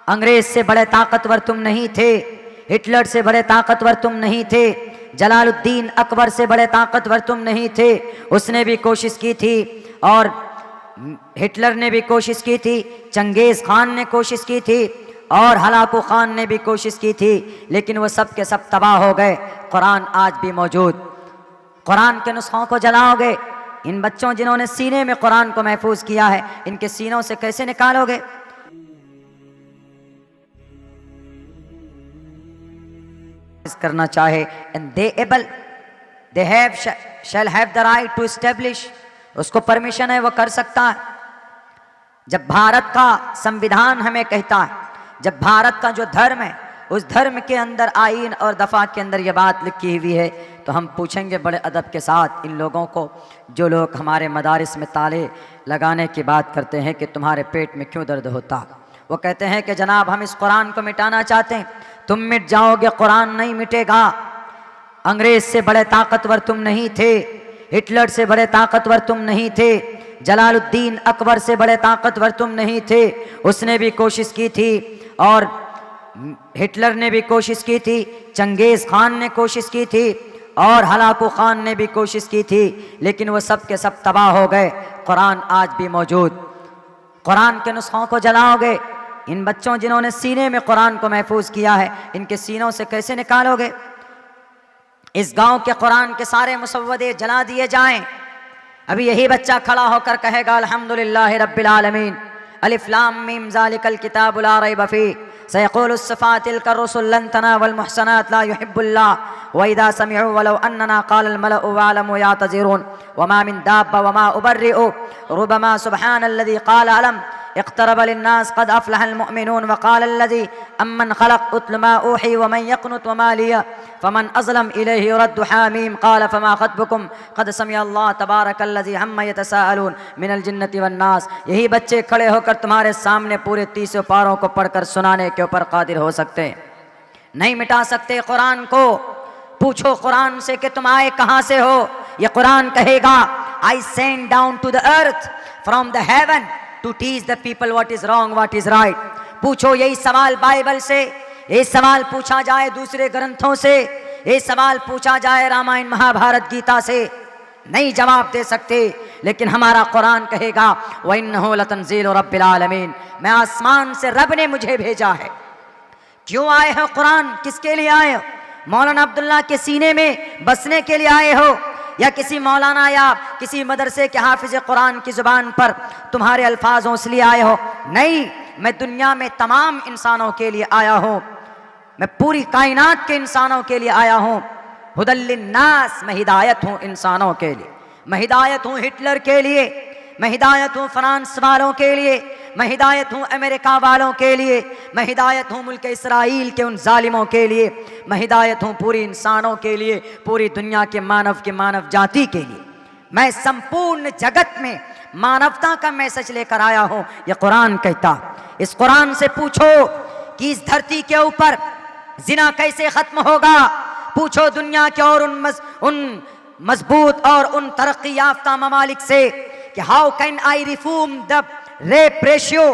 अंग्रेज से बड़े ताकतवर तुम नहीं थे, हिटलर से बड़े ताकतवर तुम नहीं थे, जलालुद्दीन अकबर से बड़े ताकतवर तुम नहीं थे। उसने भी कोशिश की थी और हिटलर ने भी कोशिश की थी, चंगेज़ खान ने कोशिश की थी और हलाकू खान ने भी कोशिश की थी, लेकिन वो सब के सब तबाह हो गए। कुरान आज भी मौजूद। कुरान के नुस्खों को जलाओगे? इन बच्चों जिन्होंने सीने में कुरान को महफूज किया है, इनके सीनों से कैसे निकालोगे? करना चाहे and they shall have the right to establish, उसको परमिशन है, वो कर सकता है। जब भारत का संविधान हमें कहता है, जब भारत का जो धर्म है उस धर्म के अंदर आईन और दफा के अंदर ये बात लिखी हुई है, तो हम पूछेंगे बड़े अदब के साथ इन लोगों को जो लोग हमारे मदारिस में ताले लगाने की बात करते हैं कि तुम्हारे पेट में क्यों दर्द होता। वो कहते हैं कि जनाब हम इस कुरान को मिटाना चाहते हैं। तुम मिट जाओगे, कुरान नहीं मिटेगा। अंग्रेज से बड़े ताकतवर तुम नहीं थे, हिटलर से बड़े ताकतवर तुम नहीं थे, जलालुद्दीन अकबर से बड़े ताकतवर तुम नहीं थे। उसने भी कोशिश की थी और हिटलर ने भी कोशिश की थी, चंगेज़ खान ने कोशिश की थी और हलाकू खान ने भी कोशिश की थी, लेकिन वो सब के सब तबाह हो गए। कुरान आज भी मौजूद। कुरान के नुस्खों को जलाओगे? इन बच्चों जिन्होंने सीने में कुरान को महफूज किया है, इनके सीनों से कैसे निकालोगे? इस गांव के कुरान के सारे मुसव्वदे जला दिए जाएं। अभी यही बच्चा खड़ा होकर कहेगा अल्हम्दुलिल्लाहि रब्बिल आलमीन, अलिफ लाम मीम ज़ालिकल किताबु ला रैब फीह, सयक़ूलुस सफ़ातिल कर्रुसुल लन तनावल मुहसनात ला युहिब्बुल्लाह व इज़ा समिअू वलौ अन्ना क़ालल मलअु वअलमू यातज़िरून वमा मिन दाब्बा वमा उबर्रिउ रुबमा सुब्हानल्लज़ी क़ाल अलम इक़्तरब लिन्नास क़द अफ़लहल मुअमिनून वक़ालल्लज़ी अम्मन ख़लक़ उत्लु मा ऊही वमन यक़नुत वमा लिया फमन अज़लम इलैहि युरद्दु हामीम क़ाल फमा ख़त्बुकुम क़द समिअल्लाहु तबारकल्लज़ी अम्मा यतसाअलून मिनल जिन्नति वन्नास। यही बच्चे खड़े होकर तुम्हारे सामने पूरे 30 पारों को पढ़कर सुनाने के ऊपर क़ादिर हो सकते हैं। नहीं मिटा सकते कुरान को। पूछो कुरान से कि तुम आए कहाँ से हो? ये कुरान कहेगा I send down to the earth from the heaven to teach the people what is wrong what is right. पूछो यही सवाल बाइबल से, ये सवाल पूछा जाए दूसरे ग्रंथों से, ये सवाल पूछा जाए रामायण महाभारत गीता से, नहीं जवाब दे सकते। लेकिन हमारा कुरान कहेगा व इन्नहु लतंज़ीलु रब्बिल आलमीन, मैं आसमान से रब ने मुझे भेजा है। क्यों आए हो कुरान? किसके लिए आए हो? मौलाना अब्दुल्ला के सीने में बसने के लिए आए हो या किसी मौलाना या किसी मदरसे के हाफिज कुरान की जुबान पर तुम्हारे अल्फाजों से लिए आए हो? नहीं, मैं दुनिया में तमाम इंसानों के लिए आया हूँ, मैं पूरी कायनात के इंसानों के लिए आया हूँ। हुदल लिन्नास, मैं हिदायत हूँ इंसानों के लिए। मैं हिदायत हूँ हिटलर के लिए, मैं हिदायत हूँ फ्रांस वालों के लिए, मैं हिदायत हूँ अमेरिका वालों के लिए, मैं हिदायत हूँ मुल्क इसराइल के उन जालिमों के लिए, मैं हिदायत हूँ पूरी इंसानों के लिए, पूरी दुनिया के मानव जाति के लिए। मैं संपूर्ण जगत में मानवता का मैसेज लेकर आया हूँ, ये कुरान कहता। इस कुरान से पूछो कि इस धरती के ऊपर जिना कैसे खत्म होगा। पूछो दुनिया के और उन मजबूत और उन तरक्की याफ्ता ममालिक से कि how can I reform the rape ratio,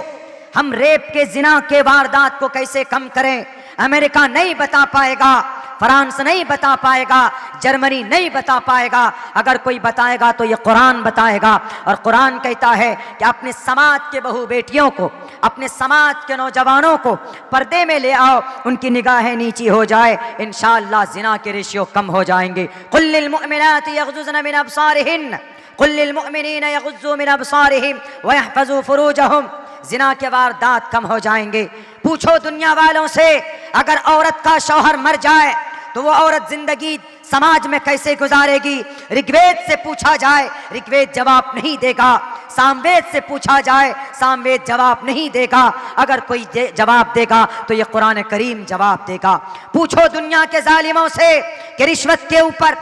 हम रेप के जिना के वारदात को कैसे कम करें। अमेरिका नहीं बता पाएगा, फ्रांस नहीं बता पाएगा, जर्मनी नहीं बता पाएगा। अगर कोई बताएगा तो ये कुरान बताएगा। और कुरान कहता है कि अपने समाज के बहू बेटियों को, अपने समाज के नौजवानों को पर्दे में ले आओ, उनकी निगाहें नीची हो जाए, इंशाअल्लाह जिना के रेशियो कम हो जाएंगे। कुल लिल मुअमिनाति यग़ज़ुज़्न मिन अब्सारिहिन कुल लिल मुअमिनीना यग़ुज़्ज़ू मिन अब्सारिहिम व यहफ़ज़ू फ़ुरूजहुम, जिना के वारदात कम हो जाएंगे। पूछो दुनिया वालों से, अगर औरत का शौहर मर जाए तो वो औरत जिंदगी समाज में कैसे गुजारेगी? ऋग्वेद से पूछा जाए, ऋग्वेद जवाब नहीं देगा। सामवेद से पूछा जाए, सामवेद जवाब नहीं देगा। अगर कोई जवाब देगा तो ये कुरान करीम जवाब देगा। पूछो दुनिया के जालिमों से कि रिश्वत के ऊपर,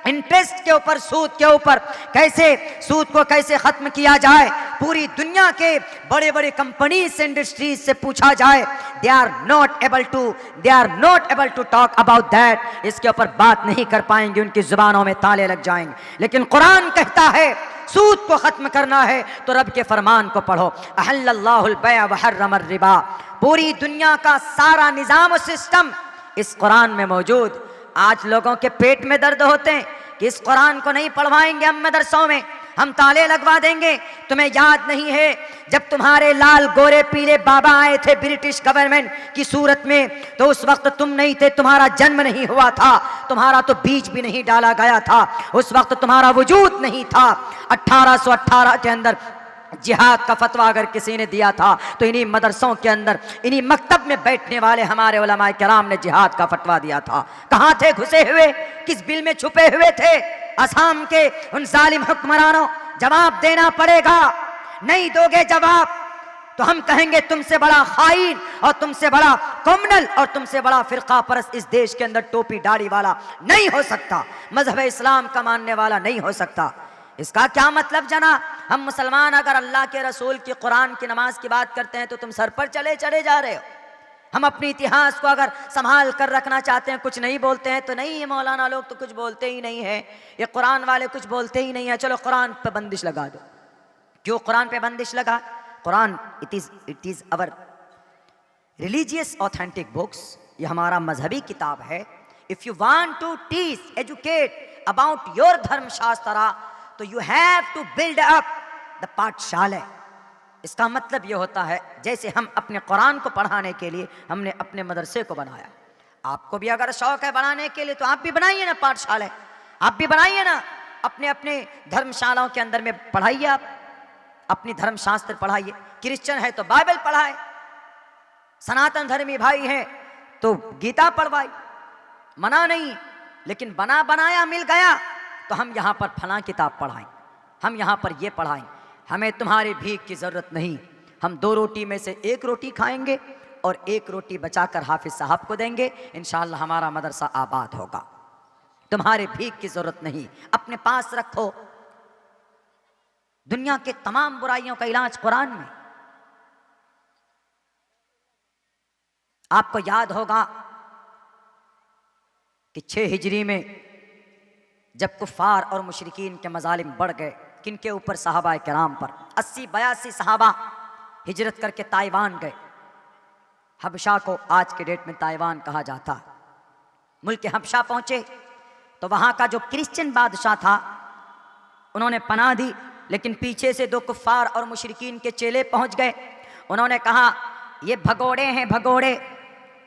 इंटरेस्ट के ऊपर, सूद के ऊपर कैसे, सूद को कैसे खत्म किया जाए। पूरी दुनिया के बड़े बड़े कंपनीज इंडस्ट्रीज से पूछा जाए, they are not able to talk about that. इसके ऊपर बात नहीं कर पाएंगे, उनकी जुबानों में ताले लग जाएंगे। लेकिन कुरान कहता है सूद को खत्म करना है तो रब के फरमान को पढ़ो। अहल्लल्लाहुल बैअ व हर्रमर रिबा। पूरी दुनिया का सारा निजाम और सिस्टम इस कुरान में मौजूद। आज लोगों के पेट में दर्द होते हैं कि इस कुरान को नहीं पढ़वाएंगे हम मदरसों में, हम ताले लगवा देंगे। तुम्हें याद नहीं है जब तुम्हारे लाल गोरे पीले बाबा आए थे ब्रिटिश गवर्नमेंट की सूरत में, तो उस वक्त तुम नहीं थे, तुम्हारा जन्म नहीं हुआ था, तुम्हारा तो बीज भी नहीं डाला गया था, उस वक्त तुम्हारा वजूद नहीं था। 1818 के अंदर जिहाद का फतवा अगर किसी ने दिया था तो इन्हीं मदरसों के अंदर, इन्हीं मकतब में बैठने वाले हमारे उलमाए किराम ने जिहाद का फतवा दिया था। कहाँ थे घुसे हुए, किस बिल में छुपे हुए थे? असम के उन जालिम हुक्मरानों, जवाब देना पड़ेगा। नहीं दोगे जवाब तो हम कहेंगे तुमसे बड़ा खाइन और तुमसे बड़ा क्रिमिनल और तुमसे बड़ा फिरका परस्त इस देश के अंदर टोपी दाढ़ी वाला नहीं हो सकता, मजहब इस्लाम का मानने वाला नहीं हो सकता। इसका क्या मतलब जना? हम मुसलमान अगर अल्लाह के रसूल की कुरान की नमाज की बात करते हैं तो तुम सर पर चले जा रहे हो। हम अपने इतिहास को अगर संभाल कर रखना चाहते हैं, कुछ नहीं बोलते हैं तो नहीं, ये मौलाना लोग तो कुछ बोलते ही नहीं है, ये कुरान वाले कुछ बोलते ही नहीं है, चलो कुरान पे बंदिश लगा दो। क्यों कुरान पे बंदिश लगा? Quran it is our religious authentic books, ये हमारा मजहबी किताब है। If you want to teach educate about your dharma shastra तो you have to build up the pathshala. इसका मतलब यह होता है जैसे हम अपने कुरान को पढ़ाने के लिए हमने अपने मदरसे को बनाया, आपको भी अगर शौक है बनाने के लिए तो आप भी बनाइए ना पाठशाला, आप भी बनाइए ना, अपने अपने धर्मशालाओं के अंदर में पढ़ाइए, आप अपनी धर्मशास्त्र पढ़ाइए। क्रिश्चियन है तो बाइबल पढ़ाए, सनातन धर्मी भाई है तो गीता पढ़वाई, मना नहीं। लेकिन बना बनाया मिल गया तो हम यहाँ पर फलां किताब पढ़ाएं, हम यहाँ पर ये पढ़ाएं, हमें तुम्हारी भीख की ज़रूरत नहीं। हम 2 रोटी में से 1 रोटी खाएंगे और 1 रोटी बचाकर हाफिज साहब को देंगे, इंशाअल्लाह हमारा मदरसा आबाद होगा। तुम्हारे भीख की ज़रूरत नहीं, अपने पास रखो। दुनिया के तमाम बुराइयों का इलाज कुरान में। आपको याद होगा कि 6 हिजरी में जब कुफ़ार और मुशरिकीन के मजालिम बढ़ गए, किनके ऊपर? सहाबा किराम पर। 80-82 सहाबा हिजरत करके ताइवान गए। हबशा को आज के डेट में ताइवान कहा जाता। मुल्क हबशा पहुंचे तो वहां का जो क्रिश्चियन बादशाह था उन्होंने पनाह दी, लेकिन पीछे से 2 कुफ़ार और मुशरिकीन के चेले पहुंच गए। उन्होंने कहा ये भगोड़े हैं, भगोड़े,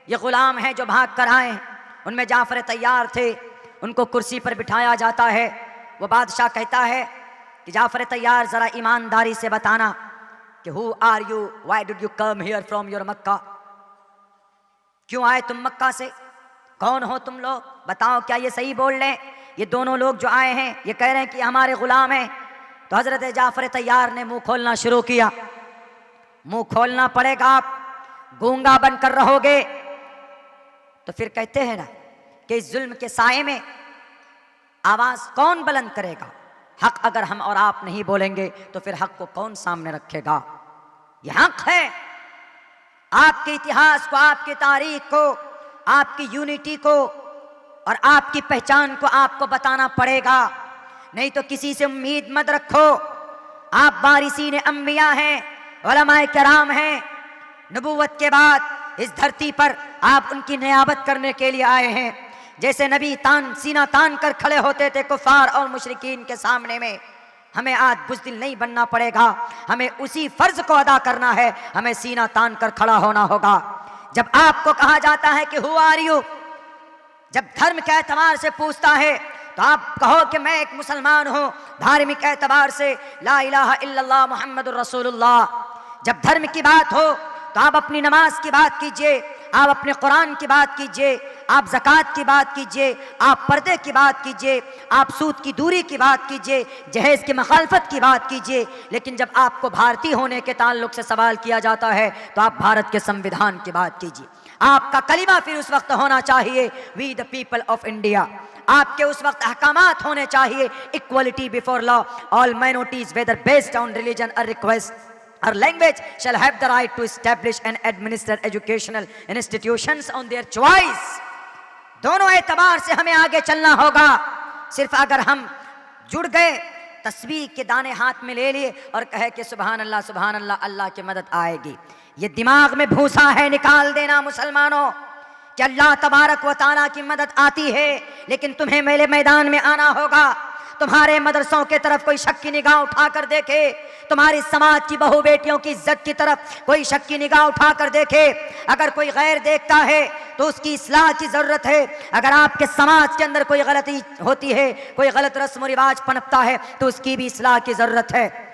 ये गुलाम हैं जो भाग कर आए। उनमें जाफर तैयार थे, उनको कुर्सी पर बिठाया जाता है। वो बादशाह कहता है कि जाफर तैयार ज़रा ईमानदारी से बताना कि who are you, why did you come here from your Mecca, क्यों आए तुम मक्का से, कौन हो तुम लोग, बताओ क्या ये सही बोल रहे हैं? ये दोनों लोग जो आए हैं ये कह रहे हैं कि हमारे गुलाम हैं। तो हज़रत जाफर तैयार ने मुंह खोलना शुरू किया। मुंह खोलना पड़ेगा, आप गूंगा बनकर रहोगे। तो फिर कहते हैं ना कि इस जुल्म के साए में आवाज कौन बुलंद करेगा? हक अगर हम और आप नहीं बोलेंगे तो फिर हक को कौन सामने रखेगा? यह हक है। आपके इतिहास को, आपकी तारीख को, आपकी यूनिटी को और आपकी पहचान को आपको बताना पड़ेगा, नहीं तो किसी से उम्मीद मत रखो। आप वारिसीन अंबिया हैं, उलमाए किराम हैं। नबूवत के बाद इस धरती पर आप उनकी नियाबत करने के लिए आए हैं। जैसे नबी सीना तान कर खड़े होते थे कुफार और मुशरिकीन के सामने में, हमें आज बुज़दिल नहीं बनना पड़ेगा, हमें उसी फर्ज को अदा करना है, हमें सीना तान कर खड़ा होना होगा। जब आपको कहा जाता है कि हु आर यू, जब धर्म के एतबार से पूछता है तो आप कहो कि मैं एक मुसलमान हूँ, धार्मिक एतबार से ला इलाहा इल्लल्लाह मुहम्मदुर रसूलुल्लाह। जब धर्म की बात हो तो आप अपनी नमाज की बात कीजिए, आप अपने कुरान की बात कीजिए, आप ज़कात की बात कीजिए, आप पर्दे की बात कीजिए, आप सूद की दूरी की बात कीजिए, जहेज़ की मखालफत की बात कीजिए। लेकिन जब आपको भारतीय होने के ताल्लुक से सवाल किया जाता है तो आप भारत के संविधान की बात कीजिए। आपका कलिमा फिर उस वक्त होना चाहिए we the people of India. आपके उस वक्त अहकामात होने चाहिए equality before law, all minorities whether based on religion और request or language shall have the right to establish and administer educational institutions on their choice। दोनों एतबार से हमें आगे चलना होगा। सिर्फ अगर हम जुड़ गए तस्बीह के दाने हाथ में ले लिए और कहे कि सुभान अल्लाह, अल्लाह की मदद आएगी। ये दिमाग में भूसा है, निकाल देना मुसलमानों कि अल्लाह तबारक व तआला की मदद आती है, लेकिन तुम्हें मेरे मैदान में आना होगा। तुम्हारे मदरसों के तरफ कोई शक की निगाह उठाकर देखे, तुम्हारी समाज की बहू बेटियों की इज्जत की तरफ कोई शक की निगाह उठाकर देखे। अगर कोई गैर देखता है तो उसकी इस्लाह की जरूरत है। अगर आपके समाज के अंदर कोई गलती होती है, कोई गलत रस्म व रिवाज पनपता है, तो उसकी भी इस्लाह की जरूरत है।